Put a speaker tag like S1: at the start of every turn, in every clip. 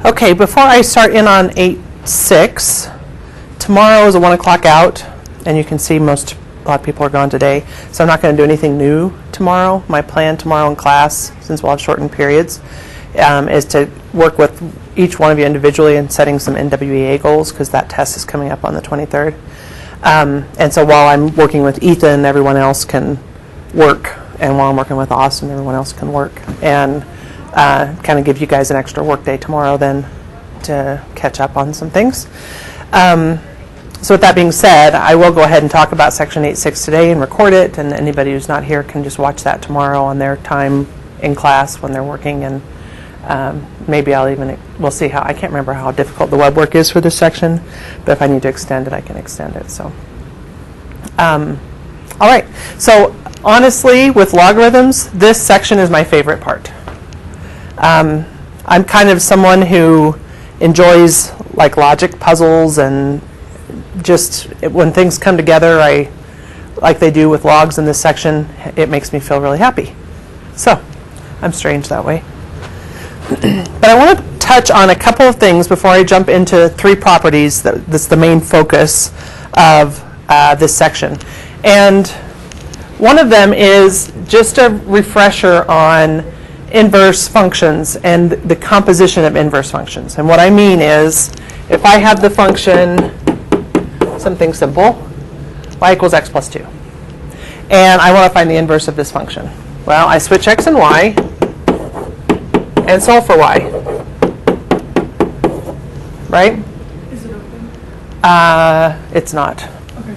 S1: Okay, before I start in on 8-6, tomorrow is a 1 o'clock out, and you can see a lot of people are gone today, so I'm not going to do anything new tomorrow. My plan tomorrow in class, since we'll have shortened periods, is to work with each one of you individually in setting some NWEA goals, because that test is coming up on the 23rd. And so while I'm working with Ethan, everyone else can work, and while I'm working with Austin, everyone else can work. And kind of give you guys an extra work day tomorrow then to catch up on some things. So with that being said, I will go ahead and talk about Section 8.6 today and record it, and anybody who's not here can just watch that tomorrow on their time in class when they're working, and maybe we'll see how, I can't remember how difficult the web work is for this section, but if I need to extend it, I can extend it. So, all right, so honestly, with logarithms, this section is my favorite part. I'm kind of someone who enjoys like logic puzzles, and just when things come together, like they do with logs in this section, it makes me feel really happy. So I'm strange that way. But I want to touch on a couple of things before I jump into three properties that's the main focus of this section. And one of them is just a refresher on inverse functions and the composition of inverse functions. And what I mean is, if I have the function, something simple, y equals x plus 2, and I want to find the inverse of this function, well, I switch x and y and solve for y. Right?
S2: Is it open?
S1: It's not.
S2: Okay.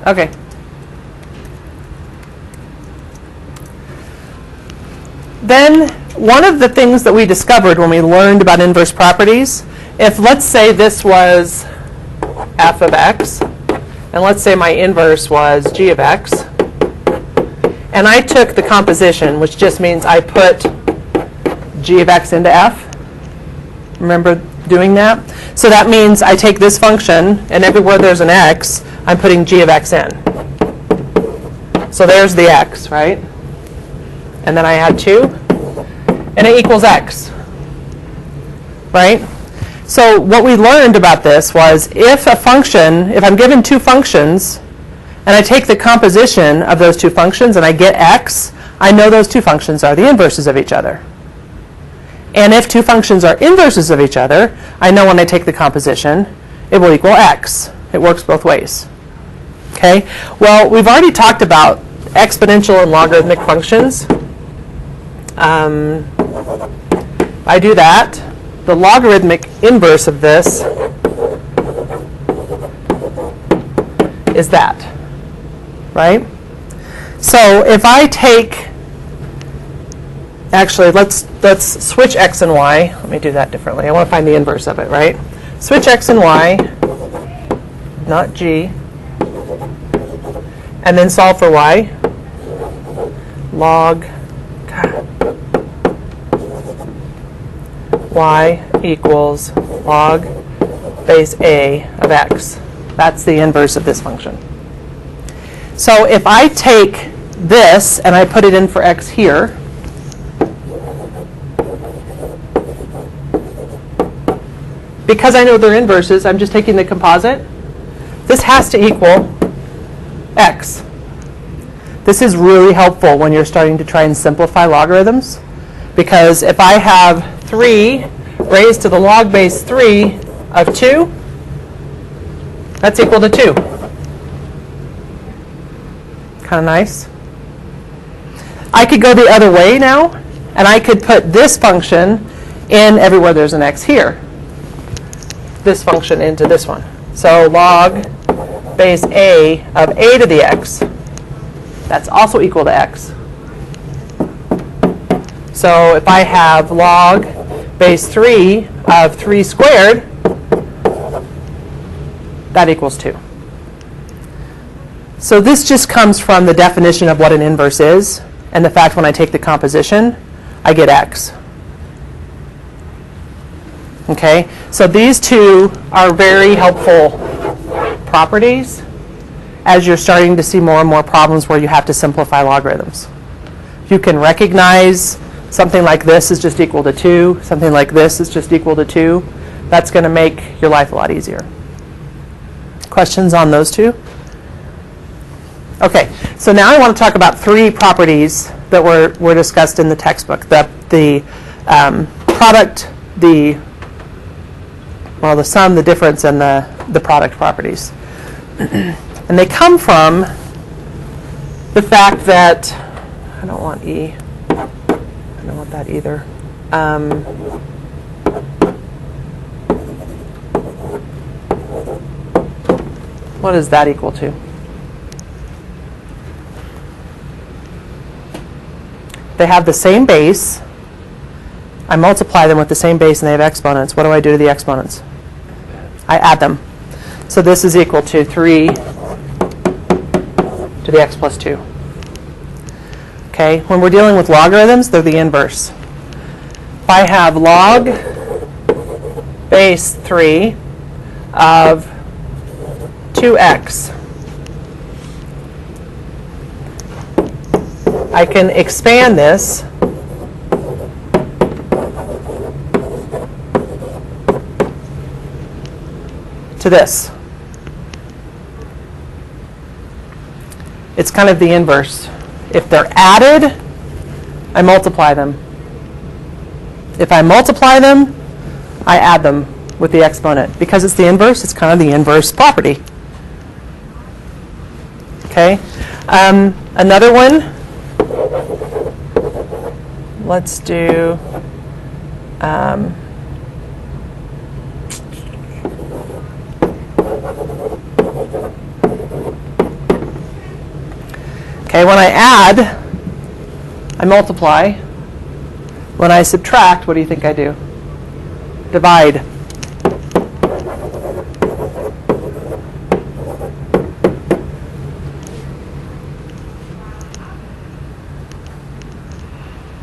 S1: Okay. Then one of the things that we discovered when we learned about inverse properties, if let's say this was f of x, and let's say my inverse was g of x, and I took the composition, which just means I put g of x into f. Remember doing that? So that means I take this function, and everywhere there's an x, I'm putting g of x in. So there's the x, right? And then I add 2, and it equals x, right? So what we learned about this was if I'm given two functions, and I take the composition of those two functions and I get x, I know those two functions are the inverses of each other. And if two functions are inverses of each other, I know when I take the composition, it will equal x. It works both ways. Okay? Well, we've already talked about exponential and logarithmic functions. I do that. The logarithmic inverse of this is that, right? So if I take, actually, let's switch x and y. Let me do that differently. I want to find the inverse of it, right? Switch x and y, not g, and then solve for y. Log y equals log base a of x. That's the inverse of this function. So if I take this and I put it in for x here, because I know they're inverses, I'm just taking the composite. This has to equal x. This is really helpful when you're starting to try and simplify logarithms, because if I have 3 raised to the log base 3 of 2, that's equal to 2. Kind of nice. I could go the other way now, and I could put this function in everywhere there's an x here. This function into this one. So log base a of a to the x, that's also equal to x. So if I have log base 3 of 3 squared, that equals 2. So this just comes from the definition of what an inverse is, and the fact when I take the composition, I get x. Okay, so these two are very helpful properties as you're starting to see more and more problems where you have to simplify logarithms. You can recognize something like this is just equal to 2, something like this is just equal to 2, that's going to make your life a lot easier. Questions on those two? Okay, so now I want to talk about 3 properties that were discussed in the textbook. The product, the sum, the difference, and the product properties. And they come from the fact that, I don't want E, I don't want that either. What is that equal to? They have the same base. I multiply them with the same base and they have exponents. What do I do to the exponents? I add them. So this is equal to 3 to the x plus 2. Okay, when we're dealing with logarithms, they're the inverse. If I have log base 3 of 2x, I can expand this to this. It's kind of the inverse. If they're added, I multiply them. If I multiply them, I add them with the exponent. Because it's the inverse, it's kind of the inverse property. Okay? Another one. Let's do okay, when I add, I multiply. When I subtract, what do you think I do? Divide.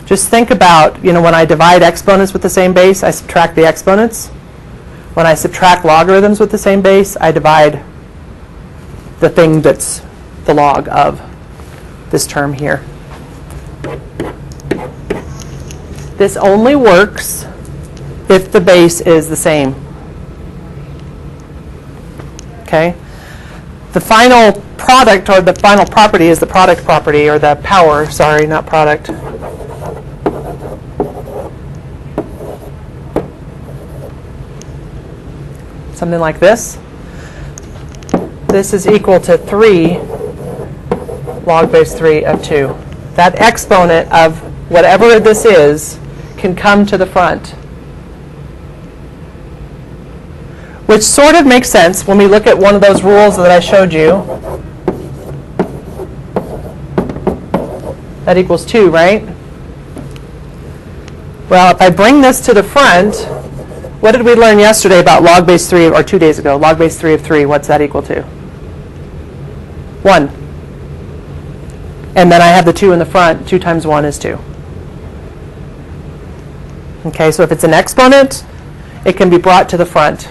S1: Just think about, when I divide exponents with the same base, I subtract the exponents. When I subtract logarithms with the same base, I divide the thing that's the log of this term here. This only works if the base is the same. Okay? The final product, or the final property, is the product property, or the power, sorry, not product. Something like this. This is equal to 3 log base 3 of 2. That exponent of whatever this is can come to the front. Which sort of makes sense when we look at one of those rules that I showed you. That equals 2, right? Well, if I bring this to the front, what did we learn yesterday about log base 3, or 2 days ago? Log base 3 of 3, what's that equal to? 1. And then I have the 2 in the front. 2 times 1 is 2. Okay, so if it's an exponent, it can be brought to the front.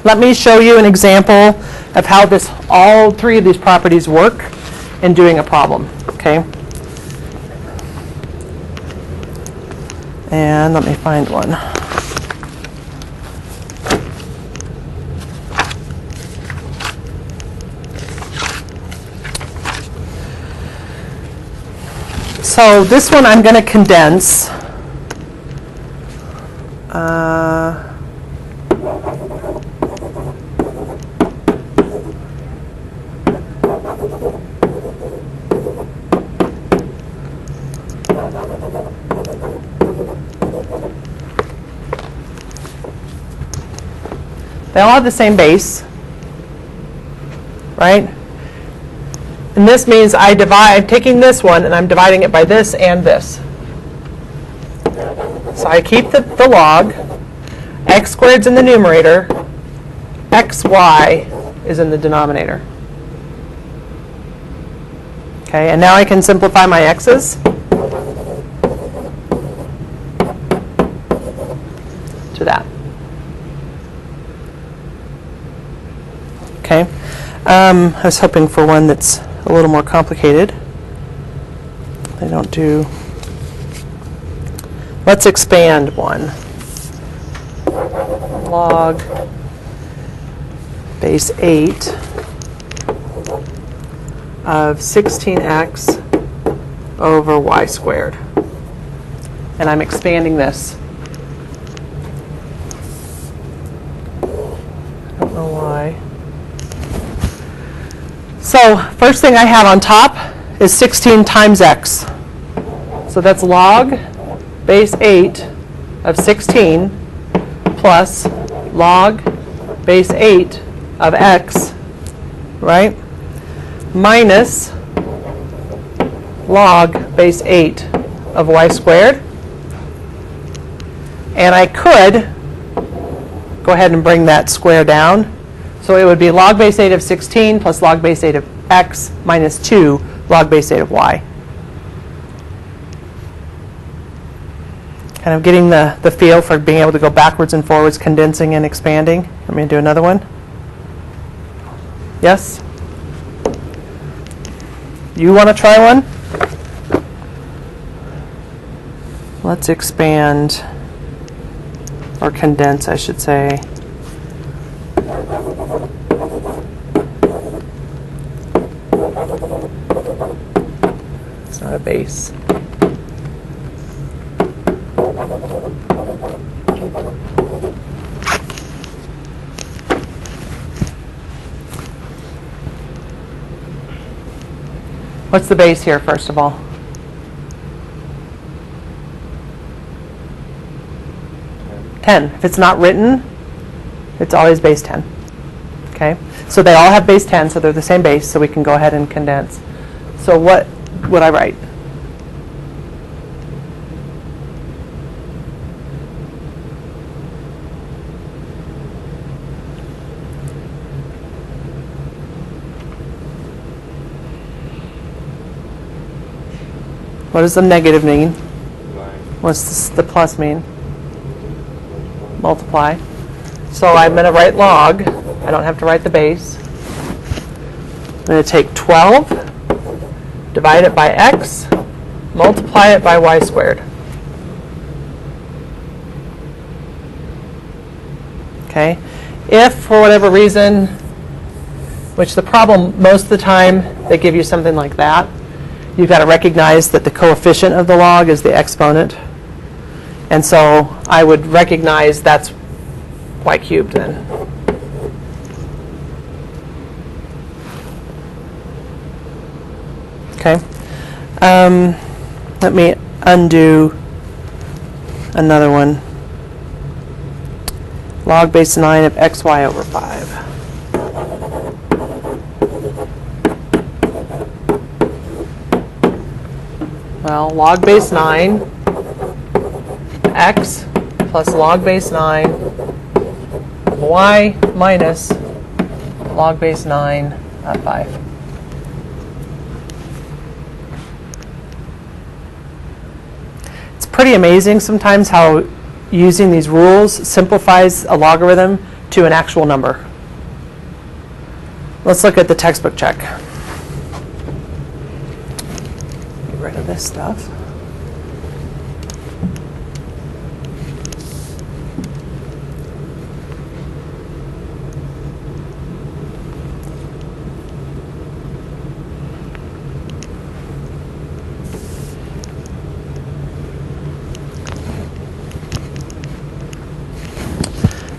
S1: Let me show you an example of how all 3 of these properties work in doing a problem. Okay? And let me find one. So this one I'm going to condense. They all have the same base, right? And this means I'm taking this one and I'm dividing it by this and this. So I keep the log, x squared's in the numerator, xy is in the denominator. Okay, and now I can simplify my x's to that. Okay, I was hoping for one that's a little more complicated. They don't do Let's expand 1. Log base 8 of 16x over y squared. And I'm expanding this. I don't know why. So first thing I have on top is 16 times x. So that's log base 8 of 16 plus log base 8 of x, right? Minus log base 8 of y squared. And I could go ahead and bring that square down. So it would be log base 8 of 16 plus log base 8 of x minus 2 log base 8 of y. Kind of getting the feel for being able to go backwards and forwards, condensing and expanding. Let me do another one. Yes? You want to try one? Let's expand, or condense, I should say. It's not a base. What's the base here, first of all? 10. If it's not written, it's always base 10. Okay? So they all have base 10, so they're the same base, so we can go ahead and condense. So what would I write? What does the negative mean? What's the plus mean? Multiply. So I'm going to write log. I don't have to write the base. I'm going to take 12, divide it by x, multiply it by y squared. Okay? If, for whatever reason, which the problem most of the time, they give you something like that, you've got to recognize that the coefficient of the log is the exponent. And so I would recognize that's y cubed then. Okay. Let me undo another one. Log base 9 of xy over 5. Well, log base 9 x plus log base 9 of y minus log base 9 of 5. It's pretty amazing sometimes how using these rules simplifies a logarithm to an actual number. Let's look at the textbook check. Get rid of this stuff.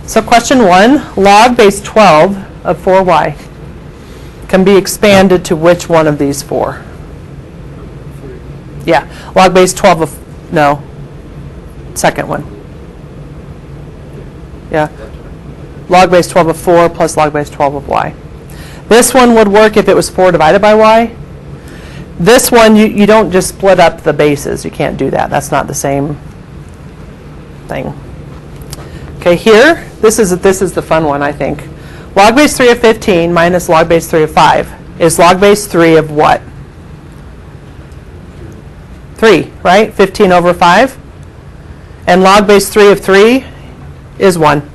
S1: So question 1, log base 12 of 4y can be expanded to which one of these 4? Yeah, log base 12 of, no, second one. Yeah, log base 12 of 4 plus log base 12 of y. This one would work if it was 4 divided by y. This one, you don't just split up the bases. You can't do that. That's not the same thing. Okay, here, this is the fun one, I think. Log base 3 of 15 minus log base 3 of 5 is log base 3 of what? 3, right? 15 over 5. And log base 3 of 3 is 1.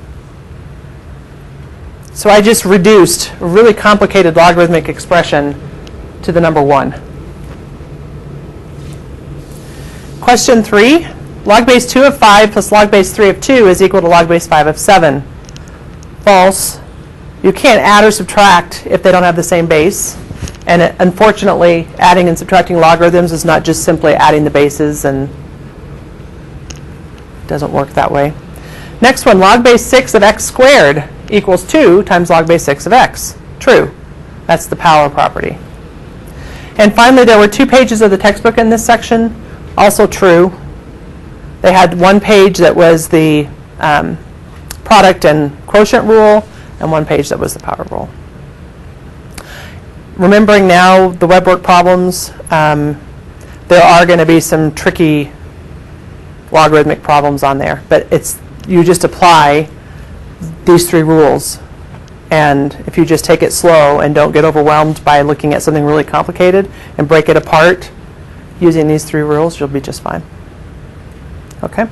S1: So I just reduced a really complicated logarithmic expression to the number 1. Question 3, Log base 2 of 5 plus log base 3 of 2 is equal to log base 5 of 7. False. You can't add or subtract if they don't have the same base. And unfortunately, adding and subtracting logarithms is not just simply adding the bases, and it doesn't work that way. Next one, log base 6 of x squared equals 2 times log base 6 of x. True. That's the power property. And finally, there were 2 pages of the textbook in this section. Also true. They had 1 page that was the product and quotient rule, and 1 page that was the power rule. Remembering now the web work problems, there are going to be some tricky logarithmic problems on there, but you just apply these 3 rules, and if you just take it slow and don't get overwhelmed by looking at something really complicated and break it apart using these 3 rules, you'll be just fine. Okay?